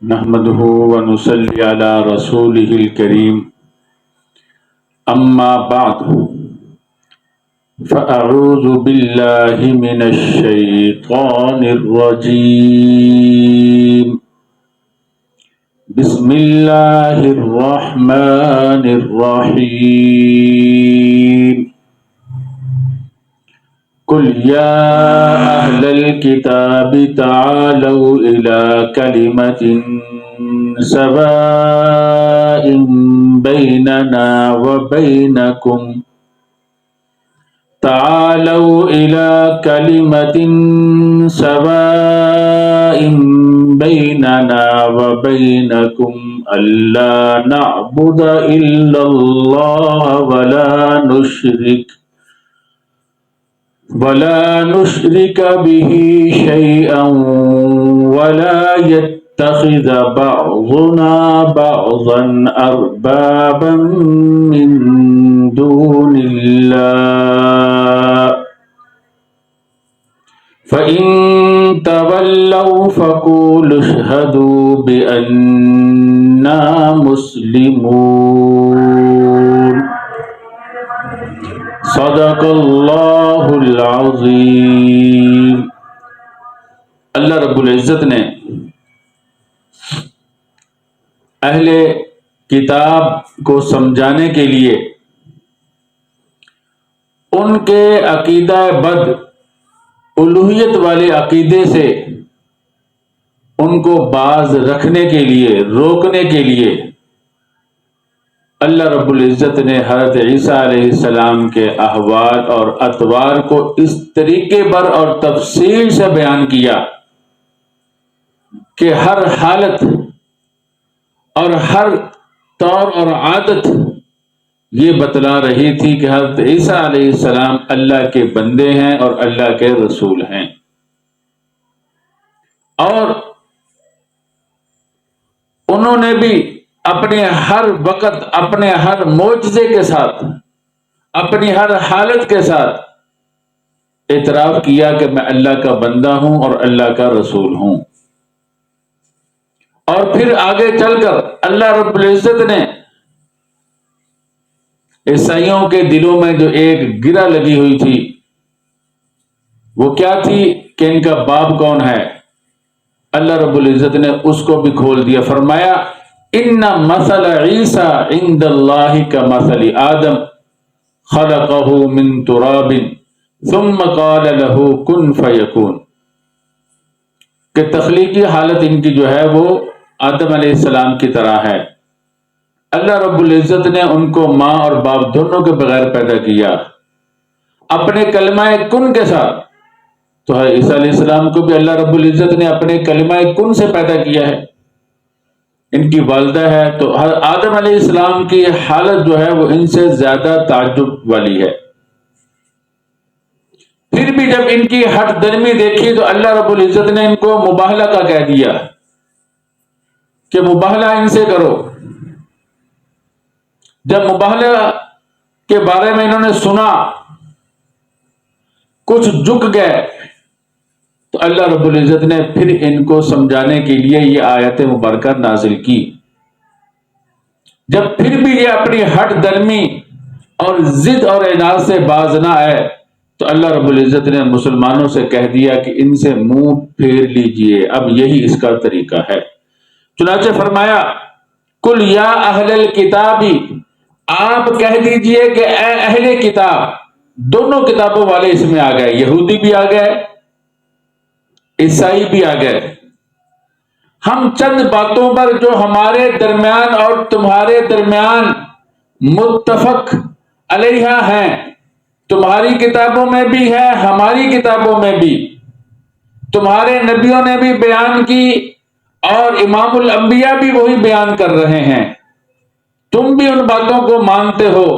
نحمده ونصلي على رسوله الكريم أما بعد فأعوذ بالله من الشيطان الرجيم بسم الله الرحمن الرحيم قل يا أهل الكتاب تعالوا إلى كلمة سواء بيننا وبينكم ألا نعبد إلا الله ولا نشرك به شيئا ولا يتخذ بعضنا بعضا أربابا من دون الله فإن تولوا فقولوا اشهدوا بأننا مسلمون صدق اللہ العظیم۔ اللہ رب العزت نے اہل کتاب کو سمجھانے کے لیے ان کے عقیدہ بد الوہیت والے عقیدے سے ان کو باز رکھنے کے لیے، روکنے کے لیے اللہ رب العزت نے حضرت عیسیٰ علیہ السلام کے احوال اور اطوار کو اس طریقے پر اور تفصیل سے بیان کیا کہ ہر حالت اور ہر طور اور عادت یہ بتلا رہی تھی کہ حضرت عیسیٰ علیہ السلام اللہ کے بندے ہیں اور اللہ کے رسول ہیں، اور انہوں نے بھی اپنے ہر وقت، اپنے ہر معجزے کے ساتھ، اپنی ہر حالت کے ساتھ اعتراف کیا کہ میں اللہ کا بندہ ہوں اور اللہ کا رسول ہوں۔ اور پھر آگے چل کر اللہ رب العزت نے عیسائیوں کے دلوں میں جو ایک گرہ لگی ہوئی تھی وہ کیا تھی کہ ان کا باپ کون ہے، اللہ رب العزت نے اس کو بھی کھول دیا۔ فرمایا ان مثل عیسیٰ عند اللہ کمثل آدم خلقہ من تراب ثم قال له کن فیکون، کہ تخلیقی حالت ان کی جو ہے وہ آدم علیہ السلام کی طرح ہے۔ اللہ رب العزت نے ان کو ماں اور باپ دونوں کے بغیر پیدا کیا اپنے کلمہ کن کے ساتھ، تو عیسیٰ علیہ السلام کو بھی اللہ رب العزت نے اپنے کلمہ کن سے پیدا کیا ہے۔ ان کی والدہ ہے تو آدم علیہ السلام کی حالت جو ہے وہ ان سے زیادہ تعجب والی ہے۔ پھر بھی جب ان کی ہٹ درمی دیکھی تو اللہ رب العزت نے ان کو مباہلہ کا کہہ دیا کہ مباہلہ ان سے کرو۔ جب مباہلہ کے بارے میں انہوں نے سنا، کچھ جھک گئے، تو اللہ رب العزت نے پھر ان کو سمجھانے کے لیے یہ آیت مبارکہ نازل کی۔ جب پھر بھی یہ اپنی ہٹ درمی اور ضد اور عناد سے باز نہ آئے تو اللہ رب العزت نے مسلمانوں سے کہہ دیا کہ ان سے منہ پھیر لیجئے، اب یہی اس کا طریقہ ہے۔ چنانچہ فرمایا قل یا اہل الکتاب، آپ کہہ دیجئے کہ اے اہل کتاب، دونوں کتابوں والے اس میں آ گئے، یہودی بھی آ گئے، عیسائی بھی آ گئے۔ ہم چند باتوں پر جو ہمارے درمیان اور تمہارے درمیان متفق علیہ ہیں، تمہاری کتابوں میں بھی ہے، ہماری کتابوں میں بھی، تمہارے نبیوں نے بھی بیان کی اور امام الانبیاء بھی وہی بیان کر رہے ہیں۔ تم بھی ان باتوں کو مانتے ہو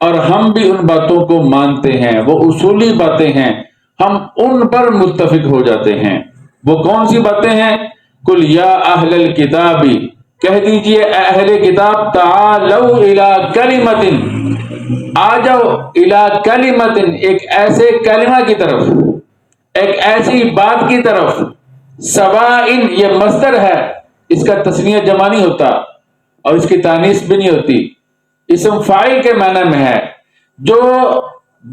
اور ہم بھی ان باتوں کو مانتے ہیں، وہ اصولی باتیں ہیں، ہم ان پر متفق ہو جاتے ہیں۔ وہ کون سی باتیں ہیں؟ قل یا اہل الکتاب، کہہ دیجئے اے اہل کتاب، تعالوا الی کلمۃ، آ جاؤ الی کلمۃ، ایک ایسے کلمہ کی طرف، ایک ایسی بات کی طرف، سواء یہ مصدر ہے، اس کا تسنیہ جمع نہیں ہوتا اور اس کی تانیث بھی نہیں ہوتی، اسم فاعل کے معنی میں ہے، جو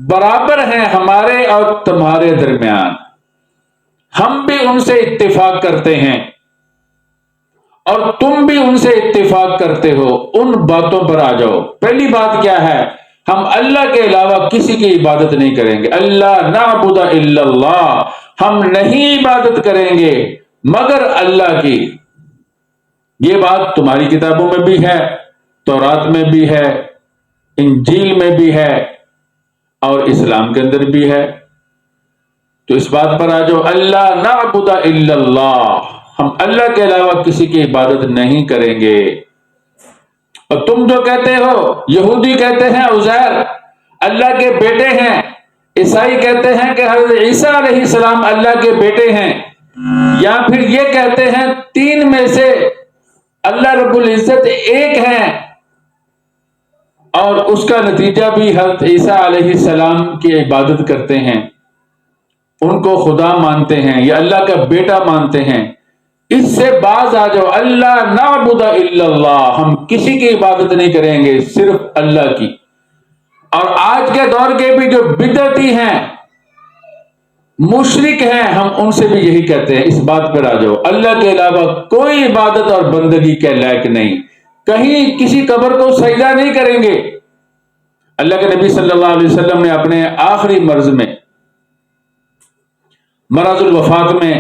برابر ہیں ہمارے اور تمہارے درمیان، ہم بھی ان سے اتفاق کرتے ہیں اور تم بھی ان سے اتفاق کرتے ہو، ان باتوں پر آ جاؤ۔ پہلی بات کیا ہے؟ ہم اللہ کے علاوہ کسی کی عبادت نہیں کریں گے۔ اللہ نعبد الا اللہ، ہم نہیں عبادت کریں گے مگر اللہ کی۔ یہ بات تمہاری کتابوں میں بھی ہے، تورات میں بھی ہے، انجیل میں بھی ہے اور اسلام کے اندر بھی ہے۔ تو اس بات پر آ جاؤ، اللہ نعبد الا اللہ، ہم اللہ کے علاوہ کسی کی عبادت نہیں کریں گے۔ اور تم جو کہتے ہو، یہودی کہتے ہیں عزیر اللہ کے بیٹے ہیں، عیسائی کہتے ہیں کہ حضرت عیسیٰ علیہ السلام اللہ کے بیٹے ہیں، یا پھر یہ کہتے ہیں تین میں سے اللہ رب العزت ایک ہیں، اور اس کا نتیجہ بھی حضرت عیسیٰ علیہ السلام کی عبادت کرتے ہیں، ان کو خدا مانتے ہیں یا اللہ کا بیٹا مانتے ہیں۔ اس سے باز آ جاؤ، اللہ نعبد الا اللہ، ہم کسی کی عبادت نہیں کریں گے، صرف اللہ کی۔ اور آج کے دور کے بھی جو بدعتی ہیں، مشرک ہیں، ہم ان سے بھی یہی کہتے ہیں۔ اس بات پر آ جاؤ، اللہ کے علاوہ کوئی عبادت اور بندگی کے لائق نہیں، کہیں کسی قبر کو سجدہ نہیں کریں گے۔ اللہ کے نبی صلی اللہ علیہ وسلم نے اپنے آخری مرض میں، مرض الوفات میں،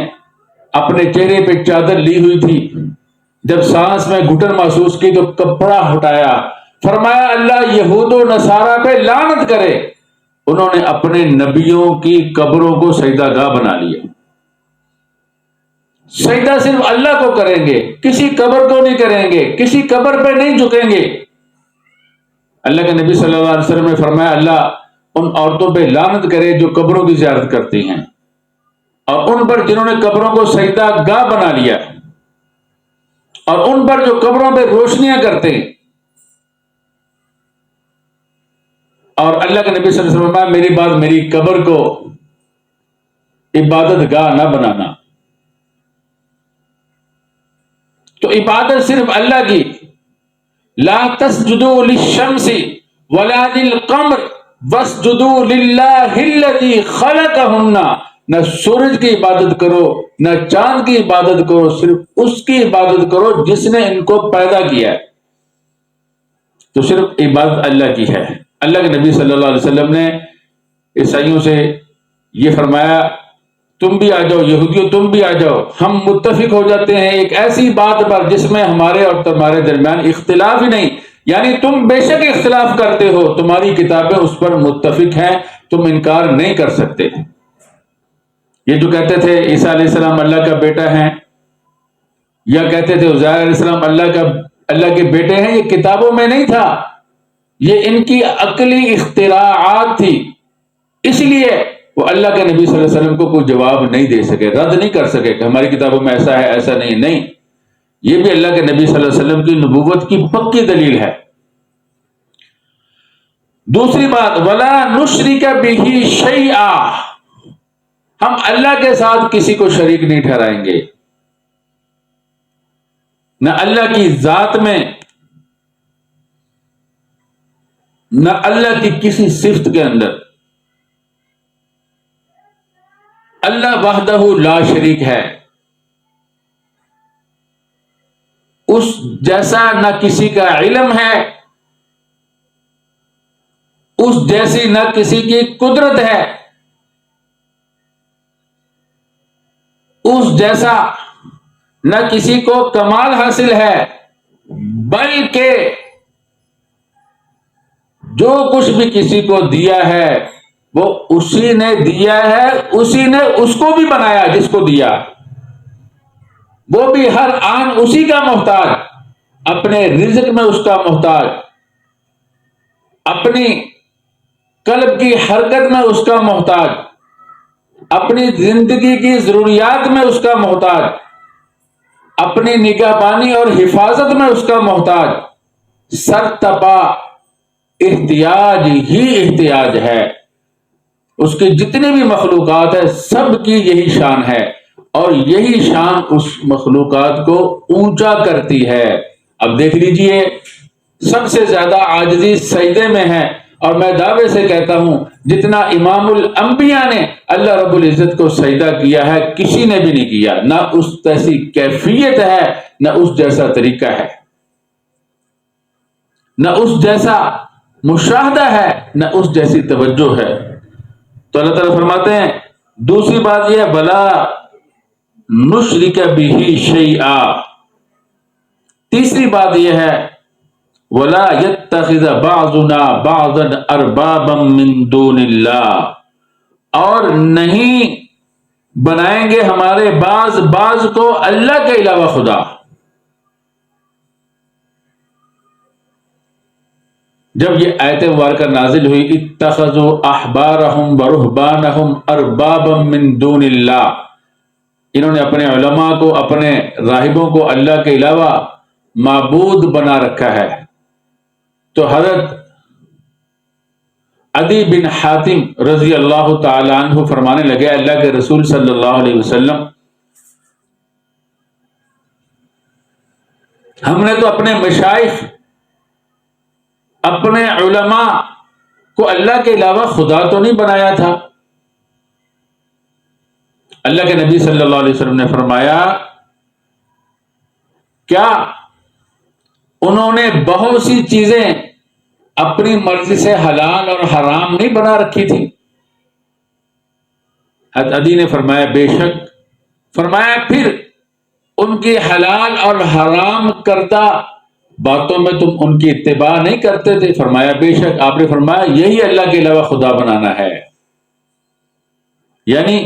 اپنے چہرے پہ چادر لی ہوئی تھی، جب سانس میں گھٹن محسوس کی تو کپڑا ہٹایا، فرمایا اللہ یہود و نصارہ پہ لعنت کرے، انہوں نے اپنے نبیوں کی قبروں کو سجدہ گاہ بنا لیا۔ سجدہ صرف اللہ کو کریں گے، کسی قبر کو نہیں کریں گے، کسی قبر پہ نہیں جھکیں گے۔ اللہ کے نبی صلی اللہ علیہ وسلم نے فرمایا اللہ ان عورتوں پہ لعنت کرے جو قبروں کی زیارت کرتی ہیں، اور ان پر جنہوں نے قبروں کو سجدہ گاہ بنا لیا، اور ان پر جو قبروں پہ روشنیاں کرتے ہیں۔ اور اللہ کے نبی صلی اللہ علیہ وسلم میری بات، میری قبر کو عبادت گاہ نہ بنانا۔ تو عبادت صرف اللہ کی، لا تسجدوا للشمس ولا للقمر واسجدوا للہ الذی خلقہن، نہ سورج کی عبادت کرو نہ چاند کی عبادت کرو، صرف اس کی عبادت کرو جس نے ان کو پیدا کیا ہے۔ تو صرف عبادت اللہ کی ہے۔ اللہ کے نبی صلی اللہ علیہ وسلم نے عیسائیوں سے یہ فرمایا تم بھی آ جاؤ، یہودیوں تم بھی آ جاؤ، ہم متفق ہو جاتے ہیں ایک ایسی بات پر جس میں ہمارے اور تمہارے درمیان اختلاف ہی نہیں، یعنی تم بے شک اختلاف کرتے ہو، تمہاری کتابیں اس پر متفق ہیں، تم انکار نہیں کر سکتے۔ یہ جو کہتے تھے عیسیٰ علیہ السلام اللہ کا بیٹا ہیں، یا کہتے تھے عزیر علیہ السلام اللہ کے بیٹے ہیں، یہ کتابوں میں نہیں تھا، یہ ان کی عقلی اختراعات تھی، اس لیے وہ اللہ کے نبی صلی اللہ علیہ وسلم کو کوئی جواب نہیں دے سکے، رد نہیں کر سکے کہ ہماری کتابوں میں ایسا ہے ایسا نہیں۔ یہ بھی اللہ کے نبی صلی اللہ علیہ وسلم کی نبوت کی پکی دلیل ہے۔ دوسری بات، وَلَا نُشْرِكَ بِهِ شَيْئًا، ہم اللہ کے ساتھ کسی کو شریک نہیں ٹھہرائیں گے، نہ اللہ کی ذات میں، نہ اللہ کی کسی صفت کے اندر۔ اللہ وحدہ لا شریک ہے، اس جیسا نہ کسی کا علم ہے، اس جیسی نہ کسی کی قدرت ہے، اس جیسا نہ کسی کو کمال حاصل ہے، بلکہ جو کچھ بھی کسی کو دیا ہے وہ اسی نے دیا ہے، اسی نے اس کو بھی بنایا جس کو دیا، وہ بھی ہر آن اسی کا محتاج، اپنے رزق میں اس کا محتاج، اپنی قلب کی حرکت میں اس کا محتاج، اپنی زندگی کی ضروریات میں اس کا محتاج، اپنی نگہبانی اور حفاظت میں اس کا محتاج، سرتپا احتیاج ہی احتیاج ہے۔ اس کی جتنی بھی مخلوقات ہے سب کی یہی شان ہے، اور یہی شان اس مخلوقات کو اونچا کرتی ہے۔ اب دیکھ لیجئے، سب سے زیادہ عاجزی سجدے میں ہے، اور میں دعوے سے کہتا ہوں جتنا امام الانبیاء نے اللہ رب العزت کو سجدہ کیا ہے کسی نے بھی نہیں کیا، نہ اس جیسی کیفیت ہے، نہ اس جیسا طریقہ ہے، نہ اس جیسا مشاہدہ ہے، نہ اس جیسی توجہ ہے۔ تو اللہ تعالیٰ فرماتے ہیں دوسری بات یہ ہے بلا نشرک بہ شیئا، تیسری بات یہ ہے ولا يتخذ بعضنا بعضا اربابا من دون اللہ، اور نہیں بنائیں گے ہمارے بعض کو اللہ کے علاوہ خدا۔ جب یہ آیت مبارکہ نازل ہوئی اتخذوا احبارهم ورهبانهم اربابا من دون اللہ، انہوں نے اپنے علماء کو، اپنے راہبوں کو اللہ کے علاوہ معبود بنا رکھا ہے۔ تو حضرت عدی بن حاتم رضی اللہ تعالی عنہ فرمانے لگے اللہ کے رسول صلی اللہ علیہ وسلم، ہم نے تو اپنے مشائخ، اپنے علماء کو اللہ کے علاوہ خدا تو نہیں بنایا تھا۔ اللہ کے نبی صلی اللہ علیہ وسلم نے فرمایا کیا انہوں نے بہت سی چیزیں اپنی مرضی سے حلال اور حرام نہیں بنا رکھی تھی؟ حضرت عدی نے فرمایا بے شک۔ فرمایا پھر ان کی حلال اور حرام کردہ باتوں میں تم ان کی اتباع نہیں کرتے تھے؟ فرمایا بے شک۔ آپ نے فرمایا یہی اللہ کے علاوہ خدا بنانا ہے۔ یعنی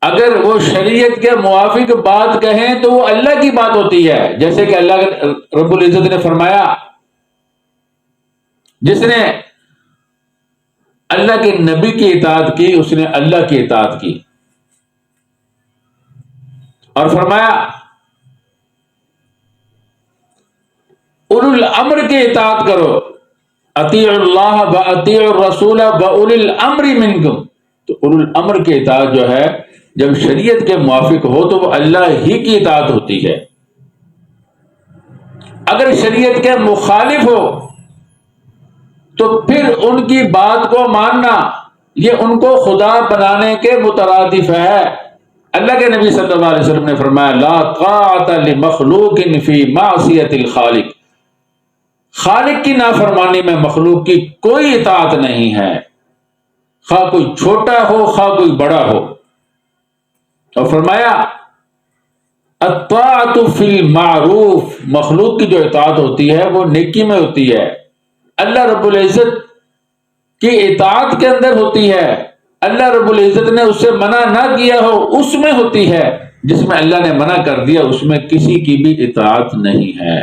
اگر وہ شریعت کے موافق بات کہیں تو وہ اللہ کی بات ہوتی ہے، جیسے کہ اللہ رب العزت نے فرمایا جس نے اللہ کے نبی کی اطاعت کی اس نے اللہ کی اطاعت کی، اور فرمایا اولو الامر کی اطاعت کرو، اطیعوا اللہ و اطیعوا الرسول و اولی الامر منکم۔ تو اولو الامر کی اطاعت جو ہے جب شریعت کے موافق ہو تو وہ اللہ ہی کی اطاعت ہوتی ہے۔ اگر شریعت کے مخالف ہو تو پھر ان کی بات کو ماننا یہ ان کو خدا بنانے کے مترادف ہے۔ اللہ کے نبی صلی اللہ علیہ وسلم نے فرمایا لا طاعت لمخلوق فی معصیت الخالق، خالق کی نافرمانی میں مخلوق کی کوئی اطاعت نہیں ہے، خواہ کوئی چھوٹا ہو خواہ کوئی بڑا ہو۔ اور فرمایا الطاعت فی المعروف، مخلوق کی جو اطاعت ہوتی ہے وہ نیکی میں ہوتی ہے، اللہ رب العزت کی اطاعت کے اندر ہوتی ہے، اللہ رب العزت نے اس سے منع نہ کیا ہو اس میں ہوتی ہے، جس میں اللہ نے منع کر دیا اس میں کسی کی بھی اطاعت نہیں ہے۔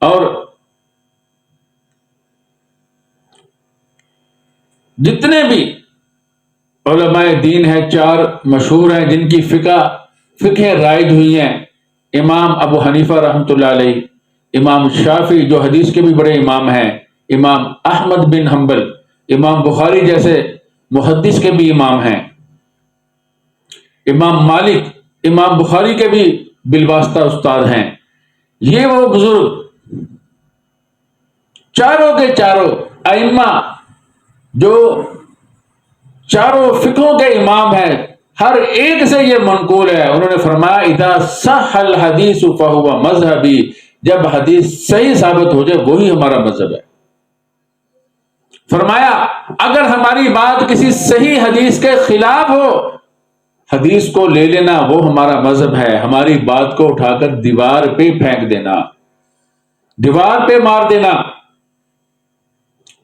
اور جتنے بھی علماء دین ہیں چار مشہور ہیں جن کی فقہ رائج ہوئی ہیں، امام ابو حنیفہ رحمۃ اللہ علیہ، امام شافعی جو حدیث کے بھی بڑے امام ہیں، امام احمد بن حنبل، امام بخاری جیسے محدث کے بھی امام ہیں، امام مالک امام بخاری کے بھی بالواسطہ استاد ہیں۔ یہ وہ بزرگ چاروں کے چاروں ائمہ جو چاروں فقہوں کے امام ہیں، ہر ایک سے یہ منقول ہے، انہوں نے فرمایا اذا صح الحدیث فہو مذہبی، جب حدیث صحیح ثابت ہو جائے وہی ہمارا مذہب ہے۔ فرمایا اگر ہماری بات کسی صحیح حدیث کے خلاف ہو، حدیث کو لے لینا وہ ہمارا مذہب ہے، ہماری بات کو اٹھا کر دیوار پہ پھینک دینا، دیوار پہ مار دینا۔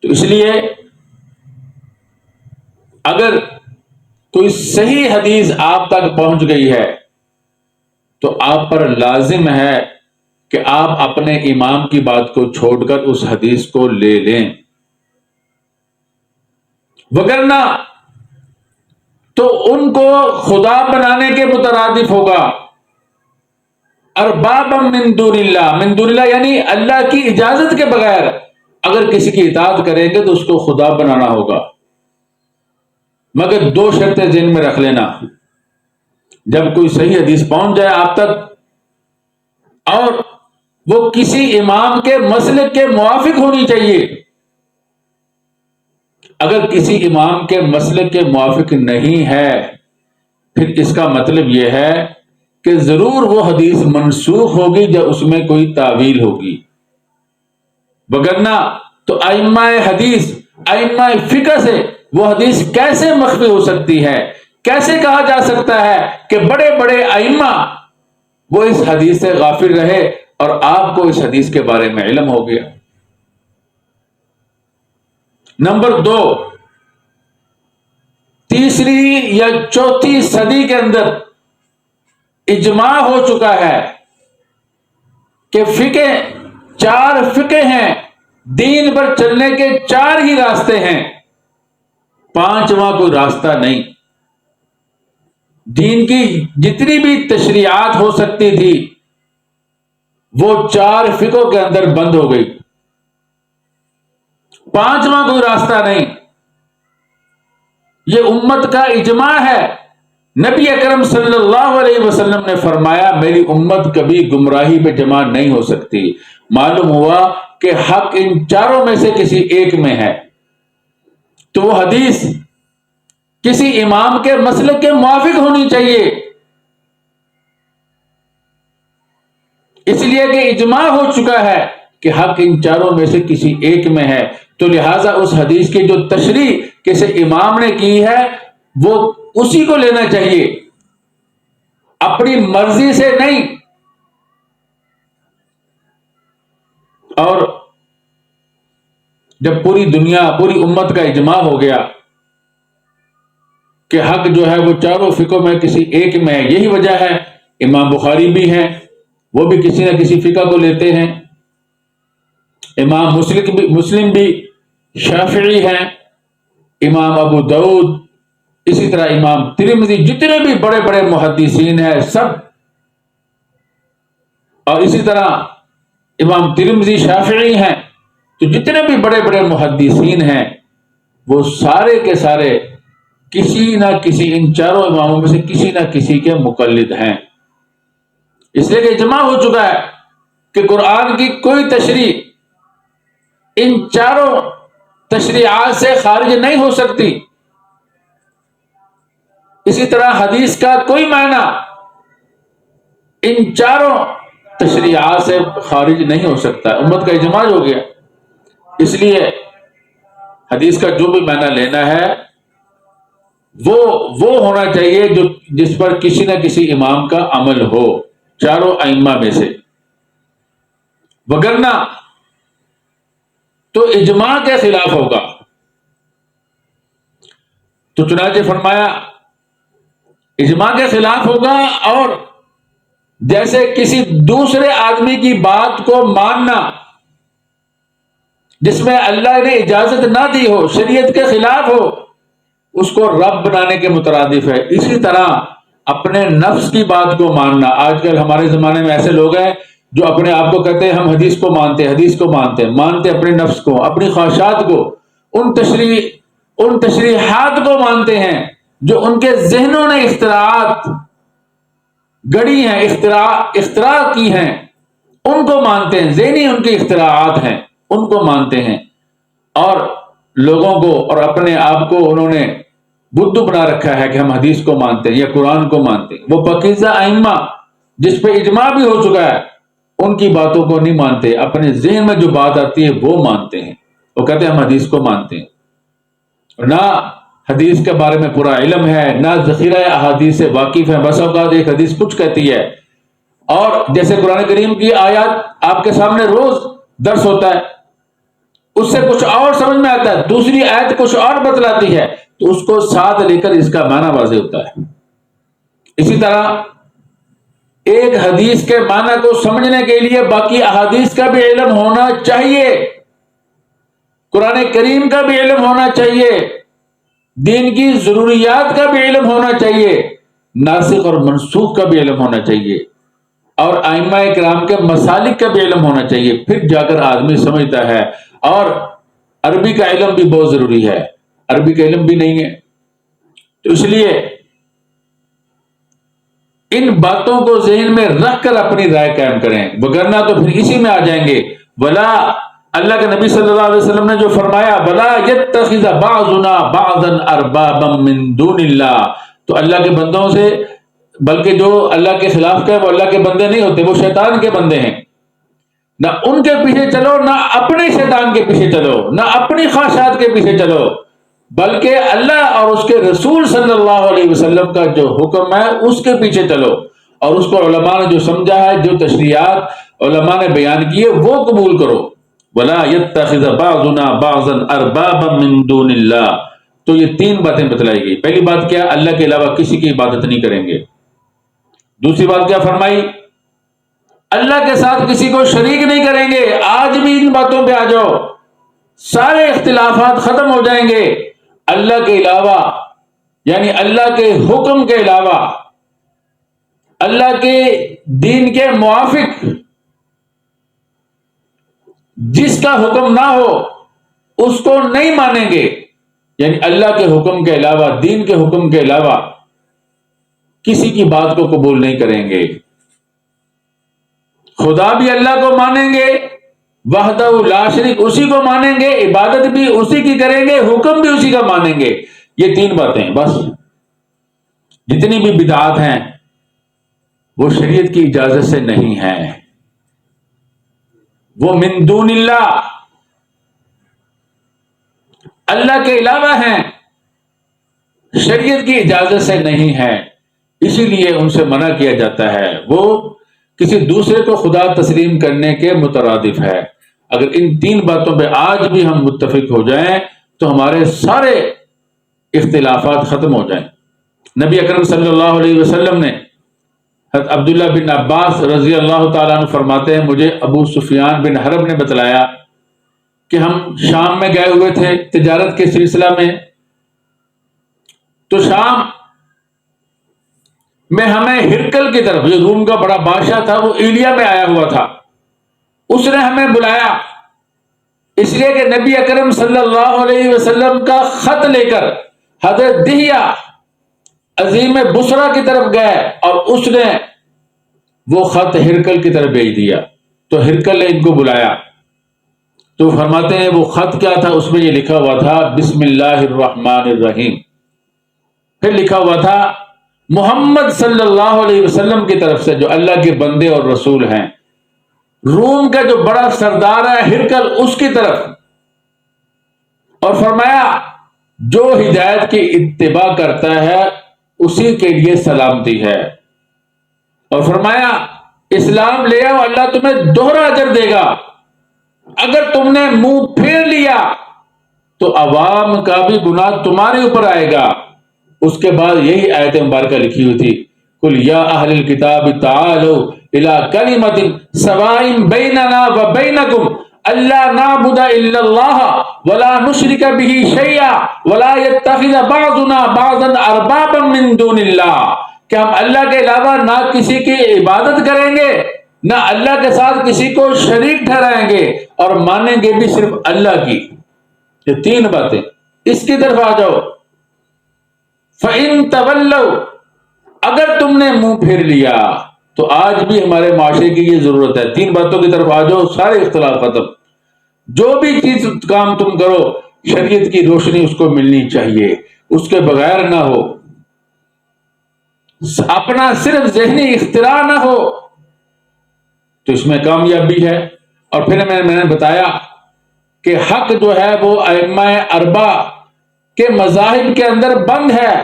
تو اس لیے اگر کوئی صحیح حدیث آپ تک پہنچ گئی ہے تو آپ پر لازم ہے کہ آپ اپنے امام کی بات کو چھوڑ کر اس حدیث کو لے لیں، وگرنہ تو ان کو خدا بنانے کے مترادف ہوگا۔ اربابا من دون اللہ یعنی اللہ کی اجازت کے بغیر اگر کسی کی اطاعت کریں گے تو اس کو خدا بنانا ہوگا۔ مگر دو شرطیں ذہن میں رکھ لینا، جب کوئی صحیح حدیث پہنچ جائے آپ تک اور وہ کسی امام کے مسلک کے موافق ہونی چاہیے، اگر کسی امام کے مسلک کے موافق نہیں ہے پھر اس کا مطلب یہ ہے کہ ضرور وہ حدیث منسوخ ہوگی یا اس میں کوئی تعویل ہوگی، وگرنہ تو ائمہ حدیث، ائمہ فقہ سے وہ حدیث کیسے مخفی ہو سکتی ہے؟ کیسے کہا جا سکتا ہے کہ بڑے بڑے ائمہ وہ اس حدیث سے غافل رہے اور آپ کو اس حدیث کے بارے میں علم ہو گیا؟ نمبر دو، تیسری یا چوتھی صدی کے اندر اجماع ہو چکا ہے کہ فقہ، چار فقہ ہیں، دین پر چلنے کے چار ہی راستے ہیں، پانچواں کوئی راستہ نہیں۔ دین کی جتنی بھی تشریعات ہو سکتی تھی وہ چار فقہوں کے اندر بند ہو گئی، پانچواں کوئی راستہ نہیں۔ یہ امت کا اجماع ہے۔ نبی اکرم صلی اللہ علیہ وسلم نے فرمایا میری امت کبھی گمراہی پہ جمع نہیں ہو سکتی۔ معلوم ہوا کہ حق ان چاروں میں سے کسی ایک میں ہے، تو وہ حدیث کسی امام کے مسلک کے موافق ہونی چاہیے، اس لیے کہ اجماع ہو چکا ہے کہ حق ان چاروں میں سے کسی ایک میں ہے، تو لہٰذا اس حدیث کی جو تشریح کسی امام نے کی ہے وہ اسی کو لینا چاہیے، اپنی مرضی سے نہیں۔ اور جب پوری دنیا، پوری امت کا اجماع ہو گیا کہ حق جو ہے وہ چاروں فقہوں میں کسی ایک میں ہے، یہی وجہ ہے امام بخاری بھی ہیں، وہ بھی کسی نہ کسی فقہ کو لیتے ہیں، امام مسلم بھی شافعی ہیں، امام ابو داؤد، اسی طرح امام ترمذی، جتنے بھی بڑے بڑے محدثین ہیں سب، اور اسی طرح امام ترمذی شافعی ہیں، تو جتنے بھی بڑے بڑے محدثین ہیں وہ سارے کے سارے کسی نہ کسی، ان چاروں اماموں میں سے کسی نہ کسی کے مقلد ہیں، اس لیے کہ اجماع ہو چکا ہے کہ قرآن کی کوئی تشریح ان چاروں تشریعات سے خارج نہیں ہو سکتی، اسی طرح حدیث کا کوئی معنی ان چاروں تشریعات سے خارج نہیں ہو سکتا، امت کا اجماع ہو گیا۔ اس لیے حدیث کا جو بھی معنی لینا ہے وہ ہونا چاہیے جس پر کسی نہ کسی امام کا عمل ہو، چاروں ائمہ میں سے، وگرنہ تو اجماع کے خلاف ہوگا۔ تو چنانچہ فرمایا اجماع کے خلاف ہوگا، اور جیسے کسی دوسرے آدمی کی بات کو ماننا جس میں اللہ نے اجازت نہ دی ہو، شریعت کے خلاف ہو، اس کو رب بنانے کے مترادف ہے۔ اسی طرح اپنے نفس کی بات کو ماننا، آج کل ہمارے زمانے میں ایسے لوگ ہیں جو اپنے آپ کو کہتے ہیں ہم حدیث کو مانتے ہیں، حدیث کو مانتے اپنے نفس کو، اپنی خواہشات کو، ان تشریحات کو مانتے ہیں جو ان کے ذہنوں نے اختراعات گڑی ہیں، اختراع کی ہیں، ان کو مانتے ہیں، ذہنی ان کی اختراعات ہیں، ان کو مانتے ہیں، اور لوگوں کو اور اپنے آپ کو انہوں نے بدھو بنا رکھا ہے کہ ہم حدیث کو مانتے ہیں یا قرآن کو مانتے ہیں۔ وہ پاکیزہ ائمہ جس پہ اجماع بھی ہو چکا ہے ان کی باتوں کو نہیں مانتے، اپنے ذہن میں جو بات آتی ہے وہ مانتے ہیں، وہ کہتے ہیں ہم حدیث کو مانتے ہیں، نہ حدیث کے بارے میں پورا علم ہے، نہ ذخیرہ احادیث سے واقف ہے، بس اوقات ایک حدیث کچھ کہتی ہے، اور جیسے قرآن کریم کی آیات آپ کے سامنے روز درس ہوتا ہے، اس سے کچھ اور سمجھ میں آتا ہے، دوسری آیت کچھ اور بتلاتی ہے، تو اس کو ساتھ لے کر اس کا معنی واضح ہوتا ہے۔ اسی طرح ایک حدیث کے معنی کو سمجھنے کے لیے باقی احادیث کا بھی علم ہونا چاہیے، قرآن کریم کا بھی علم ہونا چاہیے، دین کی ضروریات کا بھی علم ہونا چاہیے، ناسخ اور منسوخ کا بھی علم ہونا چاہیے، اور ائمہ کرام کے مسالک کا بھی علم ہونا چاہیے، پھر جا کر آدمی سمجھتا ہے۔ اور عربی کا علم بھی بہت ضروری ہے، عربی کا علم بھی نہیں ہے تو اس لیے ان باتوں کو ذہن میں رکھ کر اپنی رائے قائم کریں، وگرنہ تو پھر اسی میں آ جائیں گے۔ ولا، اللہ کے نبی صلی اللہ علیہ وسلم نے جو فرمایا، ولا یتخذ بعضنا بعضا اربابا من دون اللہ، تو اللہ کے بندوں سے، بلکہ جو اللہ کے خلاف کا ہے وہ اللہ کے بندے نہیں ہوتے، وہ شیطان کے بندے ہیں۔ نہ ان کے پیچھے چلو، نہ اپنے شیطان کے پیچھے چلو، نہ اپنی خواہشات کے پیچھے چلو، بلکہ اللہ اور اس کے رسول صلی اللہ علیہ وسلم کا جو حکم ہے اس کے پیچھے چلو، اور اس کو علماء نے جو سمجھا ہے، جو تشریحات علماء نے بیان کی ہے، وہ قبول کرو۔ وَلَا يَتَّخِذَ بَعْضُنَا بَعْضًا أَرْبَابًا مِّن دُونِ اللَّهِ، تو یہ تین باتیں بتلائی گئی۔ پہلی بات کیا؟ اللہ کے علاوہ کسی کی عبادت نہیں کریں گے۔ دوسری بات کیا فرمائی؟ اللہ کے ساتھ کسی کو شریک نہیں کریں گے۔ آج بھی ان باتوں پہ آ جاؤ، سارے اختلافات ختم ہو جائیں گے۔ اللہ کے علاوہ، یعنی اللہ کے حکم کے علاوہ، اللہ کے دین کے موافق جس کا حکم نہ ہو اس کو نہیں مانیں گے۔ یعنی اللہ کے حکم کے علاوہ، دین کے حکم کے علاوہ کسی کی بات کو قبول نہیں کریں گے۔ خدا بھی اللہ کو مانیں گے، وحدہ لا شریک، اسی کو مانیں گے، عبادت بھی اسی کی کریں گے، حکم بھی اسی کا مانیں گے۔ یہ تین باتیں بس۔ جتنی بھی بدعات ہیں وہ شریعت کی اجازت سے نہیں ہیں، وہ من دون اللہ، اللہ کے علاوہ ہیں، شریعت کی اجازت سے نہیں ہے، اسی لیے ان سے منع کیا جاتا ہے۔ وہ کسی دوسرے کو خدا تسلیم کرنے کے مترادف ہے۔ اگر ان تین باتوں پہ آج بھی ہم متفق ہو جائیں تو ہمارے سارے اختلافات ختم ہو جائیں۔ نبی اکرم صلی اللہ علیہ وسلم نے، حضرت عبداللہ بن عباس رضی اللہ تعالیٰ عنہ فرماتے ہیں، مجھے ابو سفیان بن حرب نے بتلایا کہ ہم شام میں گئے ہوئے تھے تجارت کے سلسلہ میں، تو شام میں ہمیں ہرکل کی طرف، جو روم کا بڑا بادشاہ تھا، وہ ایلیا میں آیا ہوا تھا، اس نے ہمیں بلایا، اس لیے کہ نبی اکرم صلی اللہ علیہ وسلم کا خط لے کر حضرت دہیہ عظیم بصرہ کی طرف گئے، اور اس نے وہ خط ہرکل کی طرف بھیج دیا۔ تو ہرکل نے ان کو بلایا، تو فرماتے ہیں وہ خط کیا تھا؟ اس میں یہ لکھا ہوا تھا بسم اللہ الرحمن الرحیم، پھر لکھا ہوا تھا محمد صلی اللہ علیہ وسلم کی طرف سے، جو اللہ کے بندے اور رسول ہیں، روم کا جو بڑا سردار ہے ہرکل، اس کی طرف، اور فرمایا جو ہدایت کی اتباع کرتا ہے اسی کے لیے سلامتی ہے، اور فرمایا اسلام لے آؤ، اللہ تمہیں دوہرا اجر دے گا، اگر تم نے منہ پھیر لیا تو عوام کا بھی گناہ تمہارے اوپر آئے گا۔ اس کے بعد یہی آیت مبارکہ لکھی ہوئی تھی، قل یا اہل الکتاب تعالوا الی کلمۃ سواء بیننا وبینکم الا نعبد الا اللہ ولا نشرک بہ شیئا ولا یتخذ بعضنا بعضا اربابا من دون اللہ، کہ ہم اللہ کے علاوہ نہ کسی کی عبادت کریں گے، نہ اللہ کے ساتھ کسی کو شریک ٹھہرائیں گے، اور مانیں گے بھی صرف اللہ کی۔ یہ تین باتیں، اس کی طرف آ جاؤ۔ فَإِن تَوَلَّوْا، اگر تم نے منہ پھیر لیا، تو آج بھی ہمارے معاشرے کی یہ ضرورت ہے، تین باتوں کی طرف آ جاؤ، سارے اختلاف ختم۔ جو بھی چیز کام تم کرو، شریعت کی روشنی اس کو ملنی چاہیے، اس کے بغیر نہ ہو، اپنا صرف ذہنی اختراع نہ ہو، تو اس میں کامیابی ہے۔ اور پھر میں نے بتایا کہ حق جو ہے وہ ائمہ اربع کے مذاہب کے اندر بند ہے،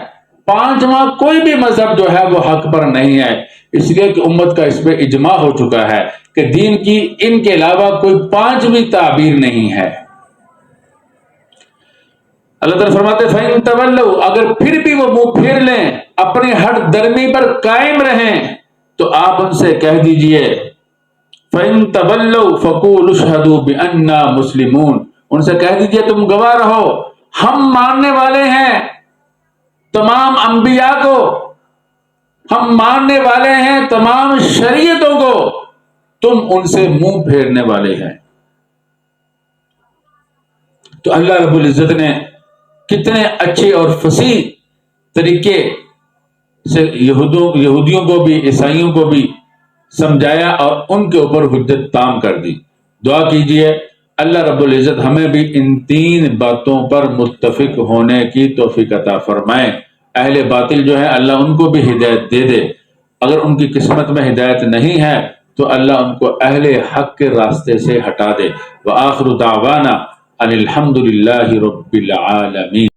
پانچواں کوئی بھی مذہب جو ہے وہ حق پر نہیں ہے، اس لیے کہ امت کا اس پہ اجماع ہو چکا ہے کہ دین کی ان کے علاوہ کوئی پانچویں تعبیر نہیں ہے۔ اللہ تعالیٰ فرماتے ہیں فَإِن تَوَلَّوْا، اگر پھر بھی وہ منہ پھیر لیں، اپنی ہٹ درمی پر قائم رہیں، تو آپ ان سے کہہ دیجئے فَإِن تَوَلَّوْا فَقُولُوا اشْهَدُوا بِأَنَّا مُسْلِمُونَ، ان سے کہہ دیجئے تم گواہ رہو، ہم ماننے والے ہیں تمام انبیاء کو، ہم ماننے والے ہیں تمام شریعتوں کو، تم ان سے منہ پھیرنے والے ہیں۔ تو اللہ رب العزت نے کتنے اچھے اور فصیح طریقے سے یہودیوں کو بھی عیسائیوں کو بھی سمجھایا اور ان کے اوپر حجت تام کر دی۔ دعا کیجئے اللہ رب العزت ہمیں بھی ان 3 باتوں پر متفق ہونے کی توفیق عطا فرمائے۔ اہل باطل جو ہے اللہ ان کو بھی ہدایت دے دے، اگر ان کی قسمت میں ہدایت نہیں ہے تو اللہ ان کو اہل حق کے راستے سے ہٹا دے۔ وآخر دعوانا ان الحمد للہ رب العالمین۔